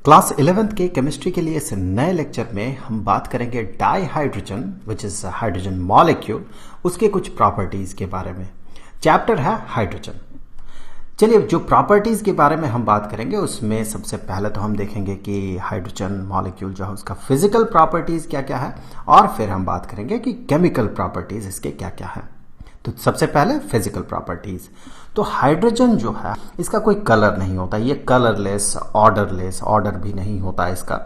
Class 11th के chemistry के लिए इस नए लेक्चर में हम बात करेंगे di hydrogen which is hydrogen molecule, उसके कुछ प्रॉपर्टीज के बारे में। चैप्टर है हाइड्रोजन। चलिए, जो प्रॉपर्टीज के बारे में हम बात करेंगे उसमें सबसे पहले तो हम देखेंगे कि हाइड्रोजन मॉलिक्यूल जो है उसका फिजिकल प्रॉपर्टीज क्या क्या है, और फिर हम बात करेंगे कि केमिकल प्रॉपर्टीज इसके क्या क्या है। तो सबसे पहले फिजिकल प्रॉपर्टीज। तो हाइड्रोजन जो है इसका कोई कलर नहीं होता, ये कलरलेस, ऑर्डरलेस, ऑर्डर भी नहीं होता इसका,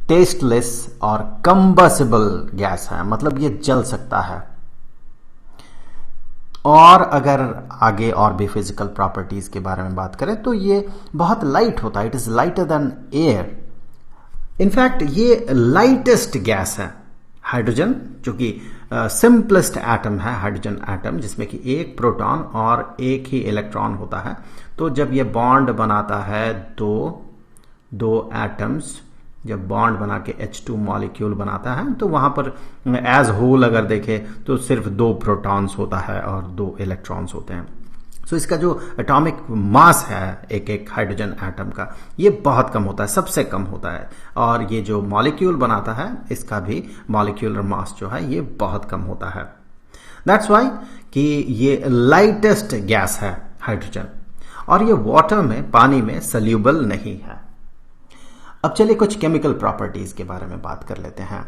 टेस्टलेस और कंबसिबल गैस है, मतलब ये जल सकता है। और अगर आगे और भी फिजिकल प्रॉपर्टीज के बारे में बात करें तो ये बहुत लाइट होता है, it is lighter than air. In fact ये लाइटेस्ट गैस है हाइड्रोजन, जो कि सिंपलेस्ट एटम है हाइड्रोजन एटम, जिसमें कि एक प्रोटॉन और एक ही इलेक्ट्रॉन होता है। तो जब ये बॉन्ड बनाता है दो एटम्स, जब बॉन्ड बना के H2 मॉलिक्यूल बनाता है तो वहां पर एज होल अगर देखें तो सिर्फ 2 प्रोटॉन्स होता है और 2 इलेक्ट्रॉन्स होते हैं। सो इसका जो एटॉमिक मास है एक एक हाइड्रोजन एटम का, ये बहुत कम होता है, सबसे कम होता है। और ये जो मॉलिक्यूल बनाता है इसका भी मॉलिक्यूलर मास जो है ये बहुत कम होता है। दैट्स वाई कि ये लाइटेस्ट गैस है हाइड्रोजन, और ये वाटर में, पानी में सल्यूबल नहीं है। अब चलिए कुछ केमिकल प्रॉपर्टीज के बारे में बात कर लेते हैं।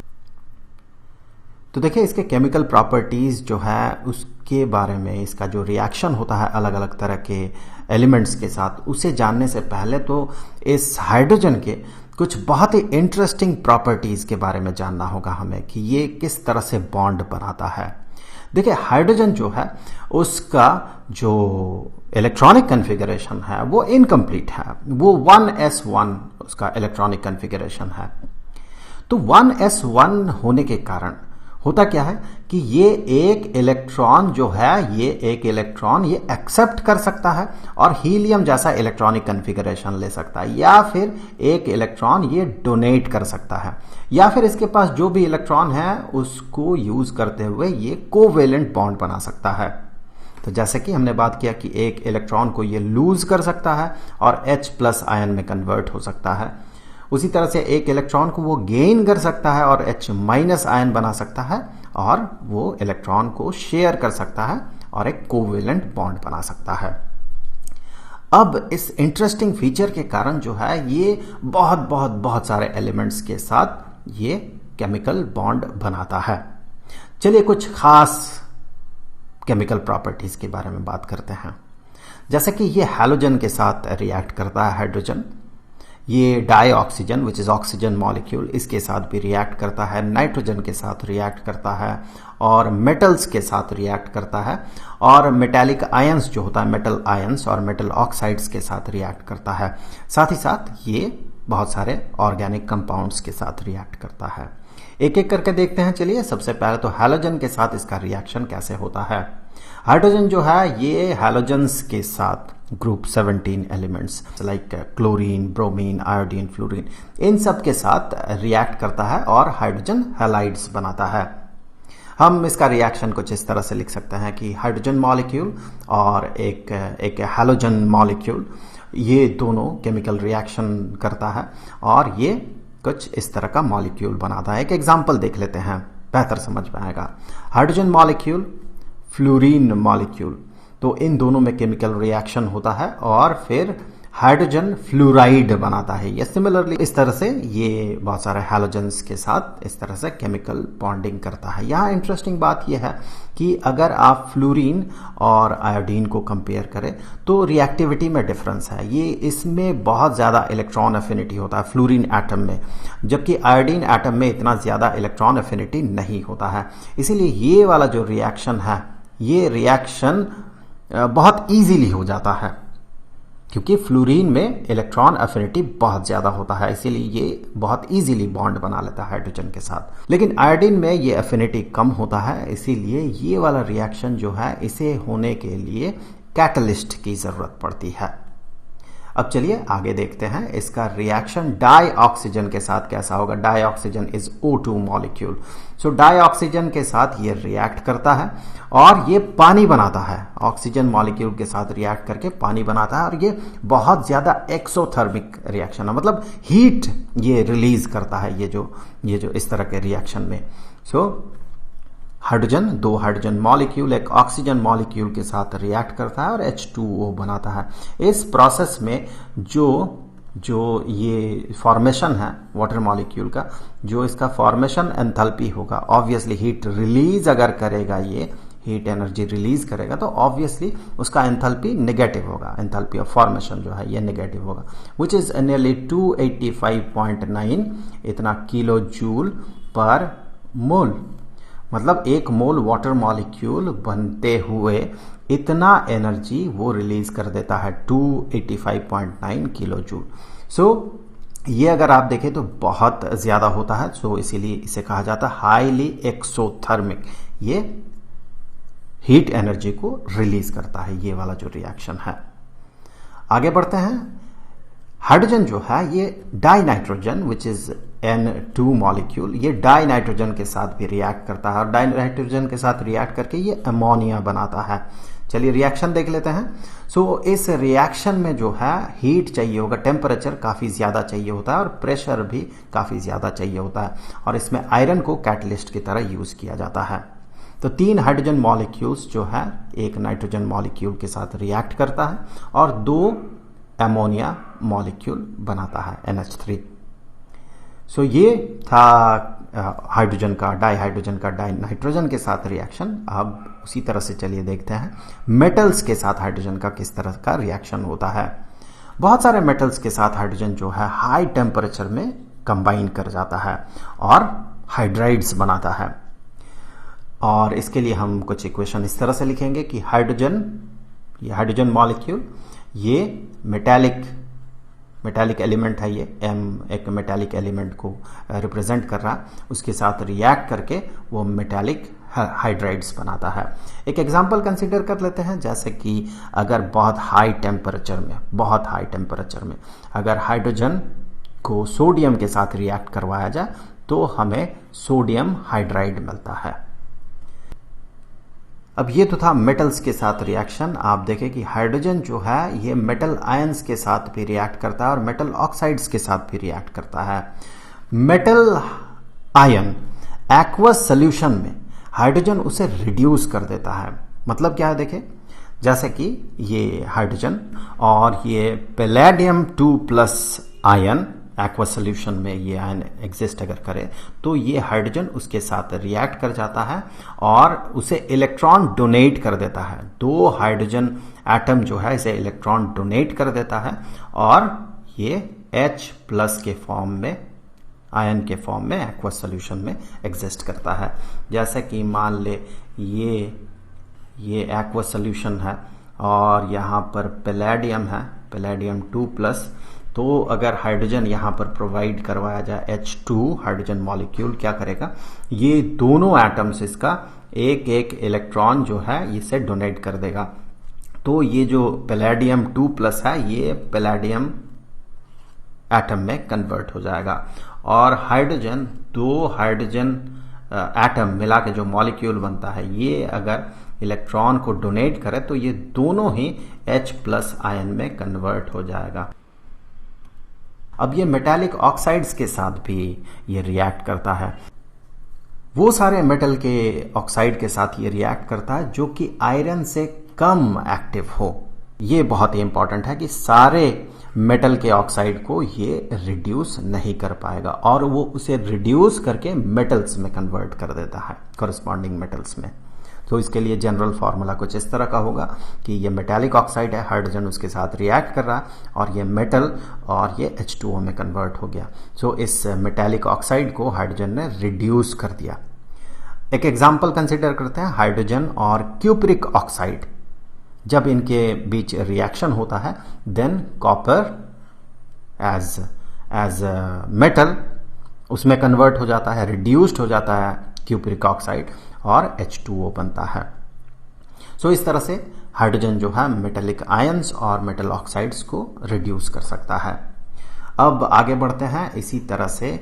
तो देखिए, इसके केमिकल प्रॉपर्टीज जो है उसके बारे में, इसका जो रिएक्शन होता है अलग अलग तरह के एलिमेंट्स के साथ, उसे जानने से पहले तो इस हाइड्रोजन के कुछ बहुत ही इंटरेस्टिंग प्रॉपर्टीज के बारे में जानना होगा हमें कि ये किस तरह से बॉन्ड बनाता है। देखिए, हाइड्रोजन जो है उसका जो इलेक्ट्रॉनिक कन्फिगरेशन है वो इनकम्प्लीट है, वो 1s1 उसका इलेक्ट्रॉनिक कन्फिगरेशन है। तो 1s1 होने के कारण होता क्या है कि ये एक इलेक्ट्रॉन जो है, ये एक इलेक्ट्रॉन ये एक्सेप्ट कर सकता है और हीलियम जैसा इलेक्ट्रॉनिक कन्फिगरेशन ले सकता है, या फिर एक इलेक्ट्रॉन ये डोनेट कर सकता है, या फिर इसके पास जो भी इलेक्ट्रॉन है उसको यूज करते हुए ये कोवेलेंट बॉन्ड बना सकता है। तो जैसे कि हमने बात किया कि एक इलेक्ट्रॉन को ये लूज कर सकता है और H+ आयन में कन्वर्ट हो सकता है, उसी तरह से एक इलेक्ट्रॉन को वो गेन कर सकता है और H- आयन बना सकता है, और वो इलेक्ट्रॉन को शेयर कर सकता है और एक कोवेलेंट बॉन्ड बना सकता है। अब इस इंटरेस्टिंग फीचर के कारण जो है ये बहुत सारे एलिमेंट्स के साथ ये केमिकल बॉन्ड बनाता है। चलिए कुछ खास केमिकल प्रॉपर्टीज के बारे में बात करते हैं। जैसे कि ये हैलोजन के साथ रिएक्ट करता है हाइड्रोजन, ये dioxygen which is oxygen molecule, इसके साथ भी रिएक्ट करता है, नाइट्रोजन के साथ रिएक्ट करता है, और मेटल्स के साथ रिएक्ट करता है, और मेटालिक आयंस जो होता है, मेटल आयंस और मेटल ऑक्साइड्स के साथ रिएक्ट करता है। साथ ही साथ ये बहुत सारे ऑर्गेनिक कंपाउंड्स के साथ रिएक्ट करता है। एक एक करके देखते हैं। चलिए, सबसे पहले तो हैलोजन के साथ इसका रिएक्शन कैसे होता है। हाइड्रोजन जो है ये हैलोजेंस के साथ group 17 elements like chlorine, bromine, iodine, fluorine, इन सब के साथ रिएक्ट करता है और हाइड्रोजन हैलाइड्स बनाता है। हम इसका रिएक्शन कुछ इस तरह से लिख सकते हैं कि हाइड्रोजन मॉलिक्यूल और एक हैलोजन मॉलिक्यूल, ये दोनों केमिकल रिएक्शन करता है और ये कुछ इस तरह का मॉलिक्यूल बनाता है। एक एग्जांपल देख लेते हैं, बेहतर समझ में आएगा। हाइड्रोजन मॉलिक्यूल, फ्लोरीन मॉलिक्यूल, तो इन दोनों में केमिकल रिएक्शन होता है और फिर हाइड्रोजन फ्लोराइड बनाता है। ये सिमिलरली इस तरह से ये बहुत सारे हैलोजेंस के साथ इस तरह से केमिकल बॉन्डिंग करता है। यहाँ इंटरेस्टिंग बात यह है कि अगर आप फ्लोरीन और आयोडीन को कंपेयर करें तो रिएक्टिविटी में डिफरेंस है। ये इसमें बहुत ज़्यादा इलेक्ट्रॉन एफिनिटी होता है फ्लोरीन एटम में, जबकि आयोडीन एटम में इतना ज़्यादा इलेक्ट्रॉन एफिनिटी नहीं होता है। इसीलिए ये वाला जो रिएक्शन है, ये रिएक्शन बहुत इजीली हो जाता है, क्योंकि फ्लोरीन में इलेक्ट्रॉन एफिनिटी बहुत ज्यादा होता है, इसीलिए ये बहुत इजीली बॉन्ड बना लेता है हाइड्रोजन के साथ। लेकिन आयोडीन में ये एफिनिटी कम होता है, इसीलिए ये वाला रिएक्शन जो है इसे होने के लिए कैटलिस्ट की जरूरत पड़ती है। अब चलिए आगे देखते हैं इसका रिएक्शन डाई ऑक्सीजन के साथ कैसा होगा। Dioxygen is O2 molecule. So dioxygen के साथ ये रिएक्ट करता है और ये पानी बनाता है। ऑक्सीजन मॉलिक्यूल के साथ रिएक्ट करके पानी बनाता है और ये बहुत ज्यादा एक्सोथर्मिक रिएक्शन है, मतलब हीट ये रिलीज करता है ये जो इस तरह के रिएक्शन में। सो हाइड्रोजन, दो हाइड्रोजन मॉलिक्यूल एक ऑक्सीजन मॉलिक्यूल के साथ रिएक्ट करता है और H2O बनाता है। इस प्रोसेस में जो ये फॉर्मेशन है वाटर मॉलिक्यूल का, जो इसका फॉर्मेशन एंथैल्पी होगा, ऑब्वियसली हीट रिलीज अगर करेगा, ये हीट एनर्जी रिलीज करेगा तो ऑब्वियसली उसका एंथैल्पी नेगेटिव होगा। एंथैल्पी ऑफ फॉर्मेशन जो है ये नेगेटिव होगा, विच इज नियरली 285.9 इतना किलो जूल पर मोल। मतलब एक मोल वाटर मॉलिक्यूल बनते हुए इतना एनर्जी वो रिलीज कर देता है, 285.9 किलो जूल। सो ये अगर आप देखें तो बहुत ज्यादा होता है। सो इसीलिए इसे कहा जाता है हाईली एक्सोथर्मिक। ये हीट एनर्जी को रिलीज करता है, ये वाला जो रिएक्शन है। आगे बढ़ते हैं। हाइड्रोजन जो है ये die nitrogen which is N2 molecule, ये डाई नाइट्रोजन के साथ भी रिएक्ट करता है और डाई नाइट्रोजन के साथ रिएक्ट करके ये अमोनिया बनाता है। चलिए रिएक्शन देख लेते हैं। सो इस रिएक्शन में जो है हीट चाहिए होगा, टेम्परेचर काफी ज्यादा चाहिए होता है और प्रेशर भी काफी ज्यादा चाहिए होता है और इसमें आयरन को कैटलिस्ट की तरह यूज किया जाता है। तो 3 हाइड्रोजन मॉलिक्यूल्स जो है एक नाइट्रोजन मॉलिक्यूल के साथ रिएक्ट करता है और 2 अमोनिया मॉलिक्यूल बनाता है NH3। सो ये था हाइड्रोजन का, डाई हाइड्रोजन का डाई नाइट्रोजन के साथ रिएक्शन। अब उसी तरह से चलिए देखते हैं मेटल्स के साथ हाइड्रोजन का किस तरह का रिएक्शन होता है। बहुत सारे मेटल्स के साथ हाइड्रोजन जो है हाई टेम्परेचर में कंबाइन कर जाता है और हाइड्राइड्स बनाता है। और इसके लिए हम कुछ इक्वेशन इस तरह से लिखेंगे कि ये हाइड्रोजन मॉलिक्यूल ये मेटालिक एलिमेंट है, ये M एक मेटालिक एलिमेंट को रिप्रेजेंट कर रहा है, उसके साथ रिएक्ट करके वो मेटालिक हाइड्राइड्स बनाता है। एक एग्जांपल कंसीडर कर लेते हैं, जैसे कि अगर बहुत हाई टेम्परेचर में अगर हाइड्रोजन को सोडियम के साथ रिएक्ट करवाया जाए तो हमें सोडियम हाइड्राइड मिलता है। अब ये तो था मेटल्स के साथ रिएक्शन। आप देखें कि हाइड्रोजन जो है ये मेटल आयंस के साथ भी रिएक्ट करता है और मेटल ऑक्साइड्स के साथ भी रिएक्ट करता है। मेटल आयन एक्वस सॉल्यूशन में हाइड्रोजन उसे रिड्यूस कर देता है। मतलब क्या है देखें, जैसे कि ये हाइड्रोजन और ये पैलेडियम 2+ आयन एक्वस सॉल्यूशन में ये आयन एग्जिस्ट अगर करे तो ये हाइड्रोजन उसके साथ रिएक्ट कर जाता है और उसे इलेक्ट्रॉन डोनेट कर देता है। 2 हाइड्रोजन एटम जो है इसे इलेक्ट्रॉन डोनेट कर देता है और ये H+ के फॉर्म में, आयन के फॉर्म में एक्वस सॉल्यूशन में एग्जिस्ट करता है। जैसे कि मान ले ये एक्वस सॉल्यूशन है और यहाँ पर पैलेडियम है, पैलेडियम 2+। तो अगर हाइड्रोजन यहाँ पर प्रोवाइड करवाया जाए H2 हाइड्रोजन मॉलिक्यूल क्या करेगा, ये दोनों एटम्स इसका एक इलेक्ट्रॉन जो है इसे डोनेट कर देगा। तो ये जो पैलेडियम 2+ है ये पैलेडियम एटम में कन्वर्ट हो जाएगा और हाइड्रोजन, 2 हाइड्रोजन एटम मिला के जो मॉलिक्यूल बनता है ये अगर इलेक्ट्रॉन को डोनेट करे तो ये दोनों ही H+ आयन में कन्वर्ट हो जाएगा। अब ये मेटालिक ऑक्साइड्स के साथ भी ये रिएक्ट करता है। वो सारे मेटल के ऑक्साइड के साथ ये रिएक्ट करता है जो कि आयरन से कम एक्टिव हो। ये बहुत ही इंपॉर्टेंट है कि सारे मेटल के ऑक्साइड को ये रिड्यूस नहीं कर पाएगा और वो उसे रिड्यूस करके मेटल्स में कन्वर्ट कर देता है, कॉरस्पॉन्डिंग मेटल्स में। तो इसके लिए जनरल फॉर्मूला कुछ इस तरह का होगा कि ये मेटालिक ऑक्साइड है, हाइड्रोजन उसके साथ रिएक्ट कर रहा है और ये मेटल और ये H2O में कन्वर्ट हो गया। सो इस मेटालिक ऑक्साइड को हाइड्रोजन ने रिड्यूस कर दिया। एक एग्जांपल कंसीडर करते हैं, हाइड्रोजन और क्यूप्रिक ऑक्साइड जब इनके बीच रिएक्शन होता है देन कॉपर एज मेटल उसमें कन्वर्ट हो जाता है, रिड्यूस्ड हो जाता है क्यूप्रिक ऑक्साइड और H2O बनता है। सो इस तरह से हाइड्रोजन जो है मेटेलिक आयंस और मेटल ऑक्साइड्स को रिड्यूस कर सकता है। अब आगे बढ़ते हैं। इसी तरह से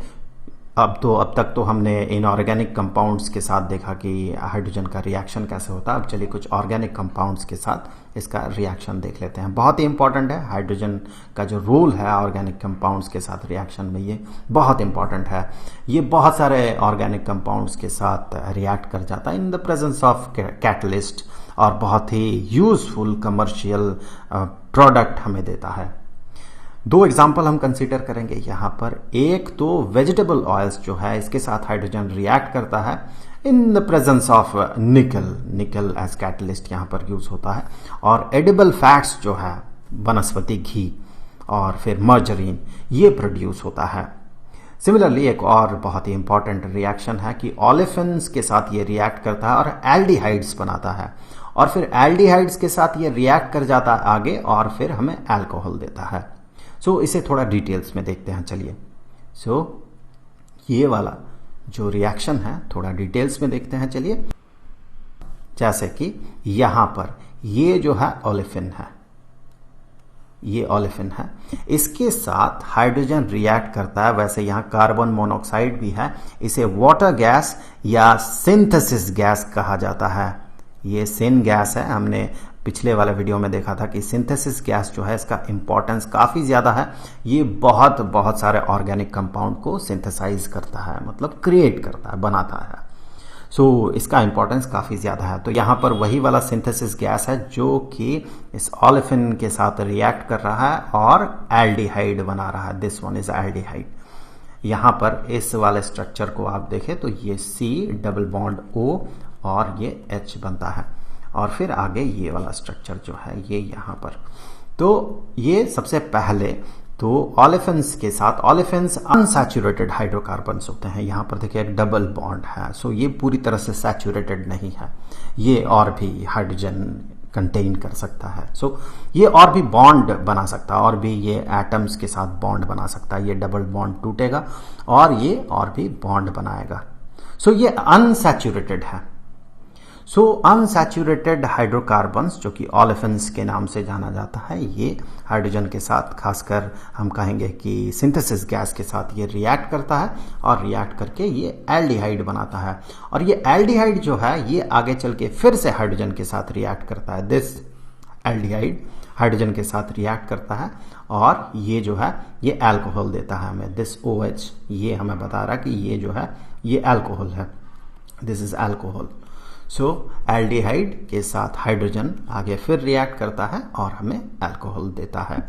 अब तक तो हमने इनऑर्गेनिक कंपाउंड्स के साथ देखा कि हाइड्रोजन का रिएक्शन कैसे होता है। अब चलिए कुछ ऑर्गेनिक कंपाउंड्स के साथ इसका रिएक्शन देख लेते हैं। बहुत ही इंपॉर्टेंट है हाइड्रोजन का जो रोल है ऑर्गेनिक कंपाउंड्स के साथ रिएक्शन में, ये बहुत इंपॉर्टेंट है। ये बहुत सारे ऑर्गेनिक कंपाउंड्स के साथ रिएक्ट कर जाता है in the presence of catalyst और बहुत ही यूजफुल कमर्शियल प्रोडक्ट हमें देता है। दो एग्जाम्पल हम कंसीडर करेंगे यहाँ पर। एक तो वेजिटेबल ऑयल्स जो है इसके साथ हाइड्रोजन रिएक्ट करता है in the presence of nickel as catalyst यहाँ पर यूज होता है। और एडिबल फैट्स जो है वनस्पति घी और फिर मर्जरीन, ये प्रोड्यूस होता है। सिमिलरली एक और बहुत ही इंपॉर्टेंट रिएक्शन है कि ओलेफिन्स के साथ ये रिएक्ट करता है और एल्डिहाइड्स बनाता है और फिर एल्डिहाइड्स के साथ ये रिएक्ट कर जाता है आगे और फिर हमें अल्कोहल देता है। सो इसे थोड़ा डिटेल्स में देखते हैं। चलिए ये वाला जो रिएक्शन है थोड़ा डिटेल्स में देखते हैं। चलिए, जैसे कि यहां पर ये जो है ओलेफिन है, ये ओलेफिन है, इसके साथ हाइड्रोजन रिएक्ट करता है। वैसे यहां कार्बन मोनोऑक्साइड भी है, इसे वाटर गैस या सिंथेसिस गैस कहा जाता है। ये सिन गैस है। हमने पिछले वाले वीडियो में देखा था कि सिंथेसिस गैस जो है इसका इंपॉर्टेंस काफी ज्यादा है। ये बहुत सारे ऑर्गेनिक कंपाउंड को सिंथेसाइज करता है, मतलब क्रिएट करता है, बनाता है। सो इसका इंपॉर्टेंस काफी ज्यादा है। तो यहां पर वही वाला सिंथेसिस गैस है जो कि इस ओलेफिन के साथ रिएक्ट कर रहा है और एल्डिहाइड बना रहा है। This one is aldehyde. यहां पर इस वाले स्ट्रक्चर को आप देखें तो ये C डबल बॉन्ड O और ये H बनता है और फिर आगे ये वाला स्ट्रक्चर जो है ये यहां पर। तो ये सबसे पहले तो ओलेफिन्स के साथ, ओलेफिन्स अनसैचुरेटेड हाइड्रोकार्बन्स होते हैं। यहां पर देखिए एक डबल बॉन्ड है। सो ये पूरी तरह से सैचुरेटेड नहीं है, ये और भी हाइड्रोजन कंटेन कर सकता है। सो ये और भी बॉन्ड बना सकता है और भी ये एटम्स के साथ बॉन्ड बना सकता है। ये डबल बॉन्ड टूटेगा और ये और भी बॉन्ड बनाएगा। सो ये अनसैचुरेटेड है। सो अनसैचुरेटेड हाइड्रोकार्बन्स जो कि ओलेफिन्स के नाम से जाना जाता है, ये हाइड्रोजन के साथ, खासकर हम कहेंगे कि सिंथेसिस गैस के साथ ये रिएक्ट करता है और रिएक्ट करके ये एल्डिहाइड बनाता है। और ये एल्डिहाइड जो है ये आगे चल के फिर से हाइड्रोजन के साथ रिएक्ट करता है। दिस एल्डिहाइड हाइड्रोजन के साथ रिएक्ट करता है और ये जो है ये अल्कोहल देता है हमें। दिस OH ये हमें बता रहा है कि ये जो है ये अल्कोहल है। This is alcohol. So aldehyde के साथ हाइड्रोजन आगे फिर रिएक्ट करता है और हमें अल्कोहल देता है।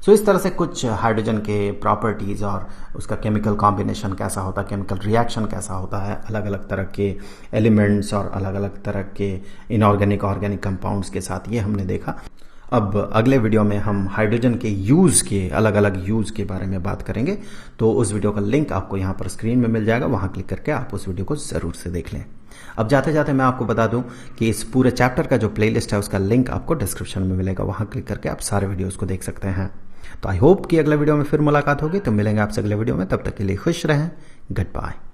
सो इस तरह से कुछ हाइड्रोजन के प्रॉपर्टीज और उसका केमिकल कॉम्बिनेशन कैसा होता है, केमिकल रिएक्शन कैसा होता है अलग अलग तरह के एलिमेंट्स और अलग अलग तरह के इनऑर्गेनिक ऑर्गेनिक कंपाउंड्स के साथ, ये हमने देखा। अब अगले वीडियो में हम हाइड्रोजन के यूज के, अलग अलग यूज के बारे में बात करेंगे। तो उस वीडियो का लिंक आपको यहाँ पर स्क्रीन में मिल जाएगा, वहां क्लिक करके आप उस वीडियो को जरूर से देख लें। अब जाते जाते मैं आपको बता दूं कि इस पूरे चैप्टर का जो प्लेलिस्ट है उसका लिंक आपको डिस्क्रिप्शन में मिलेगा, वहां क्लिक करके आप सारे वीडियोस को देख सकते हैं। तो आई होप कि अगले वीडियो में फिर मुलाकात होगी। तो मिलेंगे आपसे अगले वीडियो में, तब तक के लिए खुश रहें। Good bye.